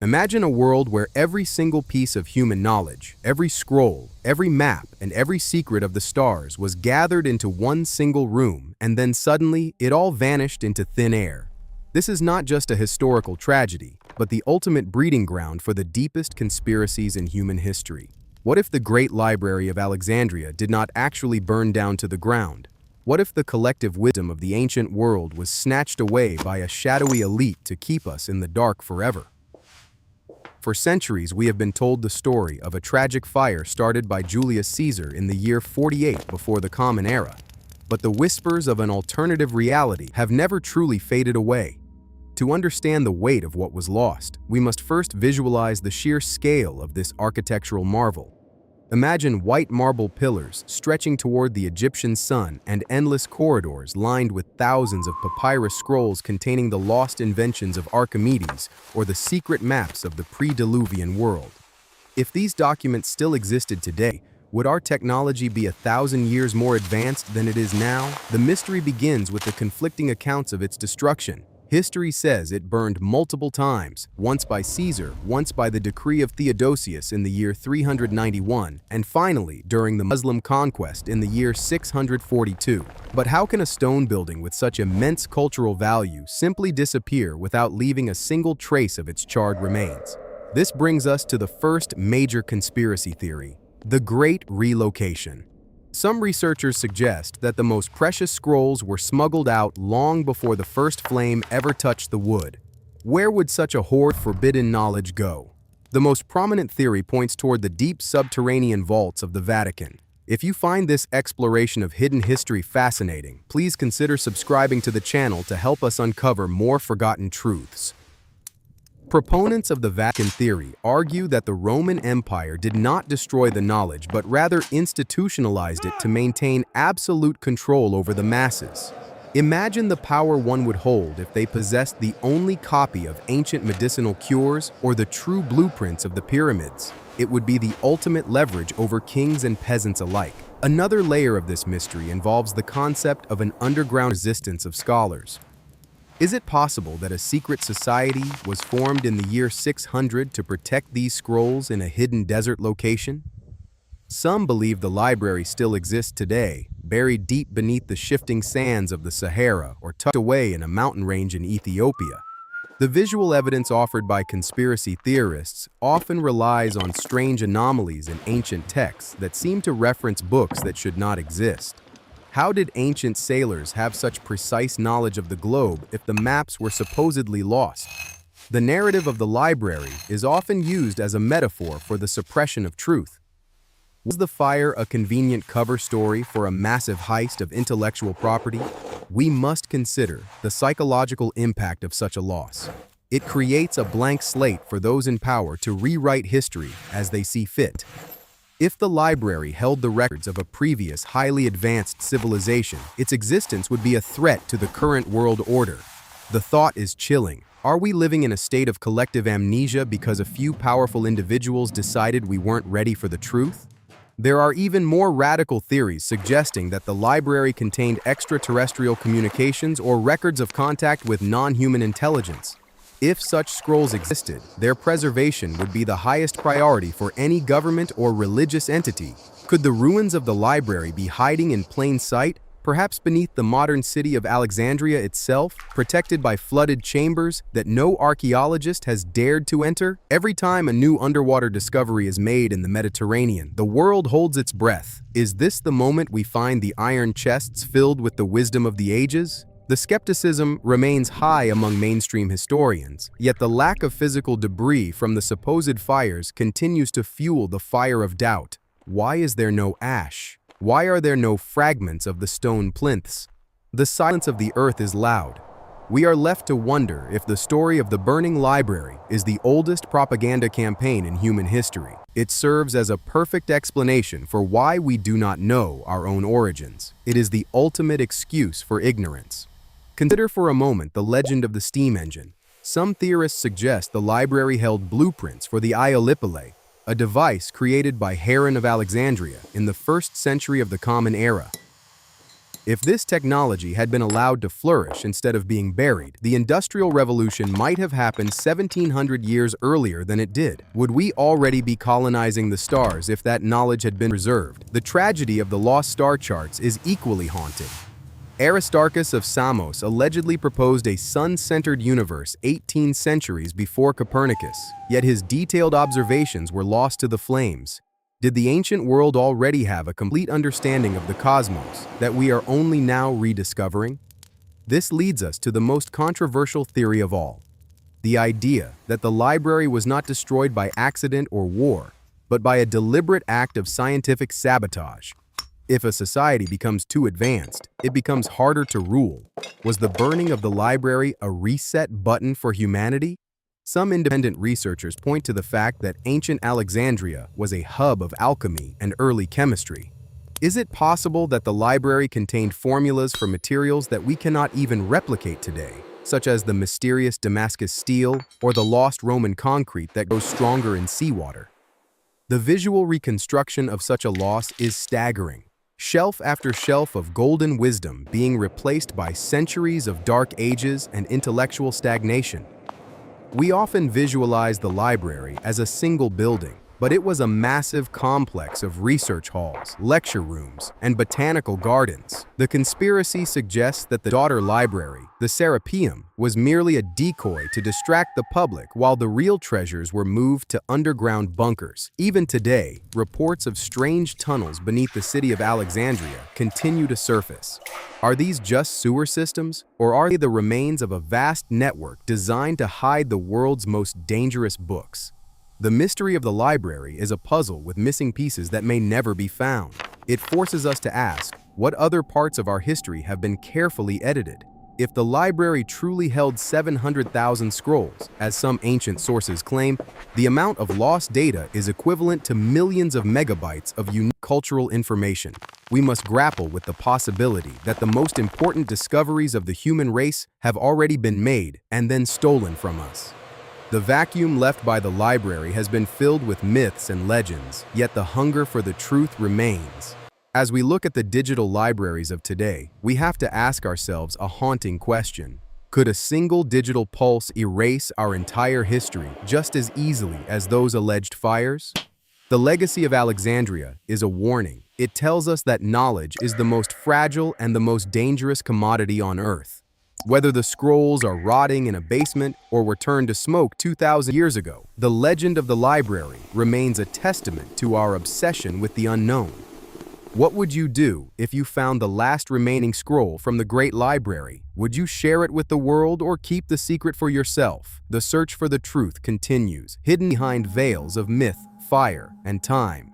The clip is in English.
Imagine a world where every single piece of human knowledge, every scroll, every map, and every secret of the stars was gathered into one single room, and then suddenly it all vanished into thin air. This is not just a historical tragedy, but the ultimate breeding ground for the deepest conspiracies in human history. What if the Great Library of Alexandria did not actually burn down to the ground? What if the collective wisdom of the ancient world was snatched away by a shadowy elite to keep us in the dark forever? For centuries, we have been told the story of a tragic fire started by Julius Caesar in the year 48 before the Common Era. But the whispers of an alternative reality have never truly faded away. To understand the weight of what was lost, we must first visualize the sheer scale of this architectural marvel. Imagine white marble pillars stretching toward the Egyptian sun and endless corridors lined with thousands of papyrus scrolls containing the lost inventions of Archimedes or the secret maps of the pre-Diluvian world. If these documents still existed today, would our technology be 1,000 years more advanced than it is now? The mystery begins with the conflicting accounts of its destruction. History says it burned multiple times, once by Caesar, once by the decree of Theodosius in the year 391, and finally during the Muslim conquest in the year 642. But how can a stone building with such immense cultural value simply disappear without leaving a single trace of its charred remains? This brings us to the first major conspiracy theory, the Great Relocation. Some researchers suggest that the most precious scrolls were smuggled out long before the first flame ever touched the wood. Where would such a hoard of forbidden knowledge go? The most prominent theory points toward the deep subterranean vaults of the Vatican. If you find this exploration of hidden history fascinating, please consider subscribing to the channel to help us uncover more forgotten truths. Proponents of the Vatican theory argue that the Roman Empire did not destroy the knowledge but rather institutionalized it to maintain absolute control over the masses. Imagine the power one would hold if they possessed the only copy of ancient medicinal cures or the true blueprints of the pyramids. It would be the ultimate leverage over kings and peasants alike. Another layer of this mystery involves the concept of an underground resistance of scholars. Is it possible that a secret society was formed in the year 600 to protect these scrolls in a hidden desert location? Some believe the library still exists today, buried deep beneath the shifting sands of the Sahara or tucked away in a mountain range in Ethiopia. The visual evidence offered by conspiracy theorists often relies on strange anomalies in ancient texts that seem to reference books that should not exist. How did ancient sailors have such precise knowledge of the globe if the maps were supposedly lost? The narrative of the library is often used as a metaphor for the suppression of truth. Was the fire a convenient cover story for a massive heist of intellectual property? We must consider the psychological impact of such a loss. It creates a blank slate for those in power to rewrite history as they see fit. If the library held the records of a previous highly advanced civilization, its existence would be a threat to the current world order. The thought is chilling. Are we living in a state of collective amnesia because a few powerful individuals decided we weren't ready for the truth? There are even more radical theories suggesting that the library contained extraterrestrial communications or records of contact with non-human intelligence. If such scrolls existed, their preservation would be the highest priority for any government or religious entity. Could the ruins of the library be hiding in plain sight, perhaps beneath the modern city of Alexandria itself, protected by flooded chambers that no archaeologist has dared to enter? Every time a new underwater discovery is made in the Mediterranean, the world holds its breath. Is this the moment we find the iron chests filled with the wisdom of the ages? The skepticism remains high among mainstream historians, yet the lack of physical debris from the supposed fires continues to fuel the fire of doubt. Why is there no ash? Why are there no fragments of the stone plinths? The silence of the earth is loud. We are left to wonder if the story of the burning library is the oldest propaganda campaign in human history. It serves as a perfect explanation for why we do not know our own origins. It is the ultimate excuse for ignorance. Consider for a moment the legend of the steam engine. Some theorists suggest the library held blueprints for the Aeolipile, a device created by Heron of Alexandria in the 1st century of the Common Era. If this technology had been allowed to flourish instead of being buried, the Industrial Revolution might have happened 1700 years earlier than it did. Would we already be colonizing the stars if that knowledge had been preserved? The tragedy of the lost star charts is equally haunting. Aristarchus of Samos allegedly proposed a sun-centered universe 18 centuries before Copernicus, yet his detailed observations were lost to the flames. Did the ancient world already have a complete understanding of the cosmos that we are only now rediscovering? This leads us to the most controversial theory of all, the idea that the library was not destroyed by accident or war, but by a deliberate act of scientific sabotage. If a society becomes too advanced, it becomes harder to rule. Was the burning of the library a reset button for humanity? Some independent researchers point to the fact that ancient Alexandria was a hub of alchemy and early chemistry. Is it possible that the library contained formulas for materials that we cannot even replicate today, such as the mysterious Damascus steel or the lost Roman concrete that grows stronger in seawater? The visual reconstruction of such a loss is staggering. Shelf after shelf of golden wisdom being replaced by centuries of dark ages and intellectual stagnation. We often visualize the library as a single building, but it was a massive complex of research halls, lecture rooms, and botanical gardens. The conspiracy suggests that the daughter library, the Serapeum, was merely a decoy to distract the public while the real treasures were moved to underground bunkers. Even today, reports of strange tunnels beneath the city of Alexandria continue to surface. Are these just sewer systems, or are they the remains of a vast network designed to hide the world's most dangerous books? The mystery of the library is a puzzle with missing pieces that may never be found. It forces us to ask, what other parts of our history have been carefully edited? If the library truly held 700,000 scrolls, as some ancient sources claim, the amount of lost data is equivalent to millions of megabytes of unique cultural information. We must grapple with the possibility that the most important discoveries of the human race have already been made and then stolen from us. The vacuum left by the library has been filled with myths and legends, yet the hunger for the truth remains. As we look at the digital libraries of today, we have to ask ourselves a haunting question. Could a single digital pulse erase our entire history just as easily as those alleged fires? The legacy of Alexandria is a warning. It tells us that knowledge is the most fragile and the most dangerous commodity on Earth. Whether the scrolls are rotting in a basement or were turned to smoke 2,000 years ago, the legend of the library remains a testament to our obsession with the unknown. What would you do if you found the last remaining scroll from the Great Library? Would you share it with the world or keep the secret for yourself? The search for the truth continues, hidden behind veils of myth, fire, and time.